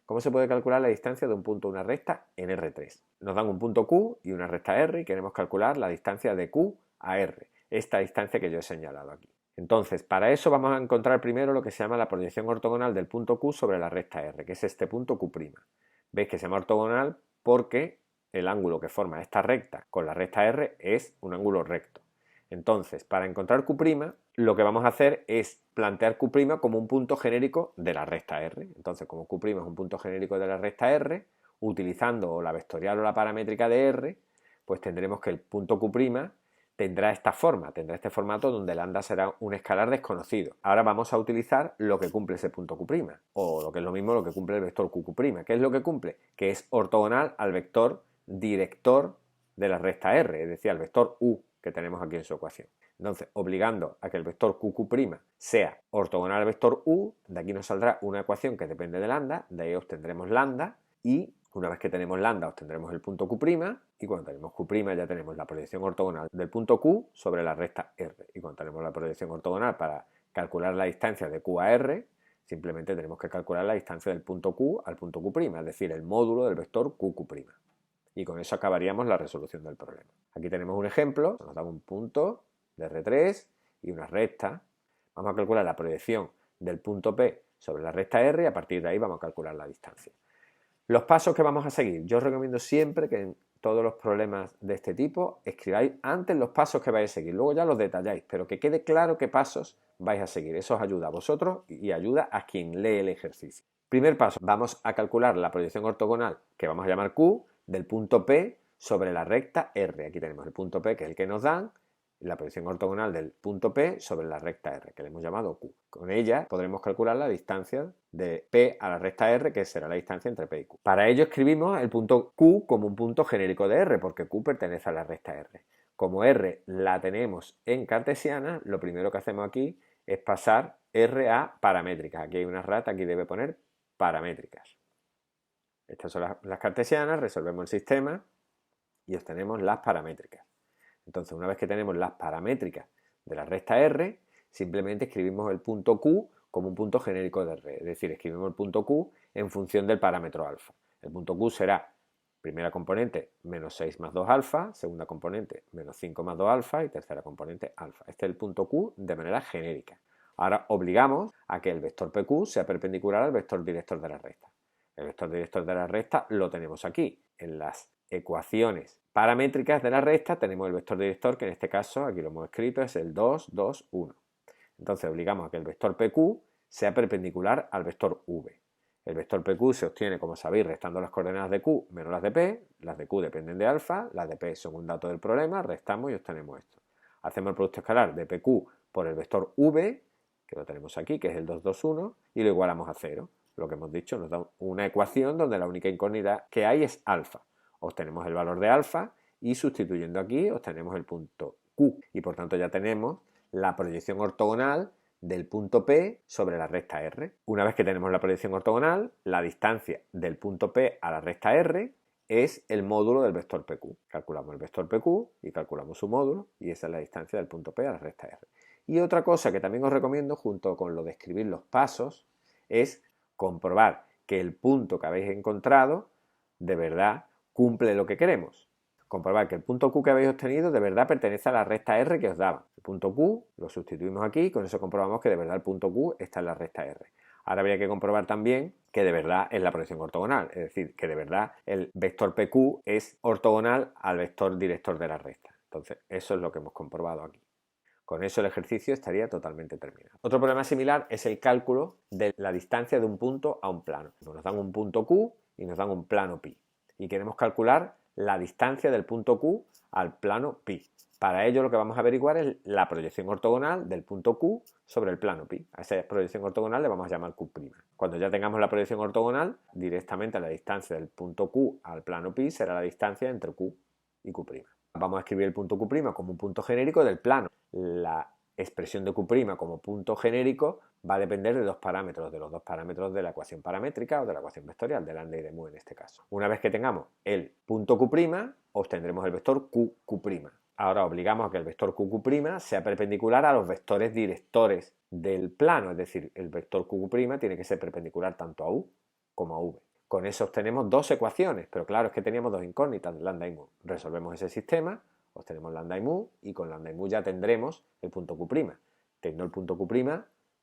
¿Cómo se puede calcular la distancia de un punto a una recta en R3? Nos dan un punto Q y una recta R y queremos calcular la distancia de Q a R, esta distancia que yo he señalado aquí. Entonces, para eso vamos a encontrar primero lo que se llama la proyección ortogonal del punto Q sobre la recta R, que es este punto Q'. Veis que se llama ortogonal porque el ángulo que forma esta recta con la recta R es un ángulo recto. Entonces, para encontrar Q', lo que vamos a hacer es plantear Q' como un punto genérico de la recta R. Entonces, como Q' es un punto genérico de la recta R, utilizando la vectorial o la paramétrica de R, pues tendremos que el punto Q' tendrá esta forma, tendrá este formato donde lambda será un escalar desconocido. Ahora vamos a utilizar lo que cumple ese punto Q', o lo que es lo mismo lo que cumple el vector QQ'. ¿Qué es lo que cumple? Que es ortogonal al vector director de la recta R, es decir, al vector U que tenemos aquí en su ecuación. Entonces, obligando a que el vector QQ' sea ortogonal al vector U, de aquí nos saldrá una ecuación que depende de lambda, de ahí obtendremos lambda y una vez que tenemos lambda obtendremos el punto Q' y cuando tenemos Q' ya tenemos la proyección ortogonal del punto Q sobre la recta R. Y cuando tenemos la proyección ortogonal para calcular la distancia de Q a R, simplemente tenemos que calcular la distancia del punto Q al punto Q', es decir, el módulo del vector QQ'. Y con eso acabaríamos la resolución del problema. Aquí tenemos un ejemplo, nos da un punto de R3 y una recta. Vamos a calcular la proyección del punto P sobre la recta R y a partir de ahí vamos a calcular la distancia. Los pasos que vamos a seguir. Yo os recomiendo siempre que en todos los problemas de este tipo escribáis antes los pasos que vais a seguir, luego ya los detalláis, pero que quede claro qué pasos vais a seguir. Eso os ayuda a vosotros y ayuda a quien lee el ejercicio. Primer paso, vamos a calcular la proyección ortogonal que vamos a llamar Q del punto P sobre la recta R. Aquí tenemos el punto P que es el que nos dan, la proyección ortogonal del punto P sobre la recta R, que le hemos llamado Q. Con ella podremos calcular la distancia de P a la recta R, que será la distancia entre P y Q. Para ello escribimos el punto Q como un punto genérico de R, porque Q pertenece a la recta R. Como R la tenemos en cartesiana, lo primero que hacemos aquí es pasar R a paramétricas. Aquí hay una rata, aquí debe poner paramétricas. Estas son las cartesianas, resolvemos el sistema y obtenemos las paramétricas. Entonces, una vez que tenemos las paramétricas de la recta R, simplemente escribimos el punto Q como un punto genérico de R. Es decir, escribimos el punto Q en función del parámetro alfa. El punto Q será primera componente menos 6 más 2 alfa, segunda componente menos 5 más 2 alfa y tercera componente alfa. Este es el punto Q de manera genérica. Ahora obligamos a que el vector PQ sea perpendicular al vector director de la recta. El vector director de la recta lo tenemos aquí, en las ecuaciones paramétricas de la recta tenemos el vector director, que en este caso, aquí lo hemos escrito, es el 2, 2, 1. Entonces obligamos a que el vector PQ sea perpendicular al vector V. El vector PQ se obtiene, como sabéis, restando las coordenadas de Q menos las de P. Las de Q dependen de alfa, las de P son un dato del problema, restamos y obtenemos esto. Hacemos el producto escalar de PQ por el vector V, que lo tenemos aquí, que es el 2, 2, 1, y lo igualamos a 0. Lo que hemos dicho nos da una ecuación donde la única incógnita que hay es alfa. Obtenemos el valor de alfa y sustituyendo aquí obtenemos el punto Q y por tanto ya tenemos la proyección ortogonal del punto P sobre la recta R. Una vez que tenemos la proyección ortogonal, la distancia del punto P a la recta R es el módulo del vector PQ. Calculamos el vector PQ y calculamos su módulo y esa es la distancia del punto P a la recta R. Y otra cosa que también os recomiendo junto con lo de escribir los pasos es comprobar que el punto que habéis encontrado de verdad cumple lo que queremos. Comprobar que el punto Q que habéis obtenido de verdad pertenece a la recta R que os daba. El punto Q lo sustituimos aquí y con eso comprobamos que de verdad el punto Q está en la recta R. Ahora habría que comprobar también que de verdad es la proyección ortogonal, es decir, que de verdad el vector PQ es ortogonal al vector director de la recta. Entonces, eso es lo que hemos comprobado aquí. Con eso el ejercicio estaría totalmente terminado. Otro problema similar es el cálculo de la distancia de un punto a un plano. Nos dan un punto Q y nos dan un plano pi. Y queremos calcular la distancia del punto Q al plano pi. Para ello lo que vamos a averiguar es la proyección ortogonal del punto Q sobre el plano pi. A esa proyección ortogonal le vamos a llamar Q'. Cuando ya tengamos la proyección ortogonal, directamente la distancia del punto Q al plano pi será la distancia entre Q y Q'. Vamos a escribir el punto Q' como un punto genérico del plano. La expresión de Q' como punto genérico va a depender de dos parámetros, de los dos parámetros de la ecuación paramétrica o de la ecuación vectorial, de lambda y de mu en este caso. Una vez que tengamos el punto Q', obtendremos el vector QQ'. Ahora obligamos a que el vector QQ' sea perpendicular a los vectores directores del plano, es decir, el vector QQ' tiene que ser perpendicular tanto a U como a V. Con eso obtenemos dos ecuaciones, pero claro, es que teníamos dos incógnitas, lambda y mu. Resolvemos ese sistema, obtenemos lambda y mu, y con lambda y mu ya tendremos el punto Q'. Teniendo el punto Q',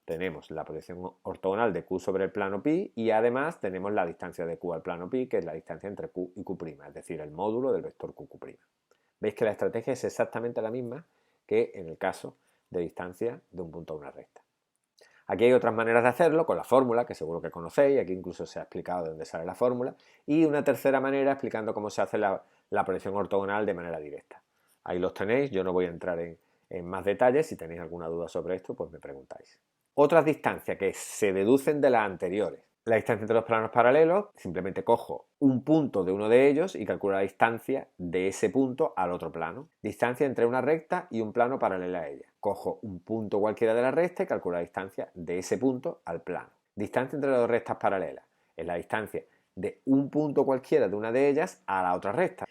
tenemos la proyección ortogonal de Q sobre el plano pi y además tenemos la distancia de Q al plano pi, que es la distancia entre Q y Q', es decir, el módulo del vector QQ'. Veis que la estrategia es exactamente la misma que en el caso de distancia de un punto a una recta. Aquí hay otras maneras de hacerlo, con la fórmula, que seguro que conocéis, aquí incluso se ha explicado de dónde sale la fórmula, y una tercera manera explicando cómo se hace la proyección ortogonal de manera directa. Ahí los tenéis, yo no voy a entrar en más detalles, si tenéis alguna duda sobre esto, pues me preguntáis. Otras distancias que se deducen de las anteriores. La distancia entre los planos paralelos, simplemente cojo un punto de uno de ellos y calculo la distancia de ese punto al otro plano. Distancia entre una recta y un plano paralelo a ella. Cojo un punto cualquiera de la recta y calculo la distancia de ese punto al plano. Distancia entre las dos rectas paralelas. Es la distancia de un punto cualquiera de una de ellas a la otra recta.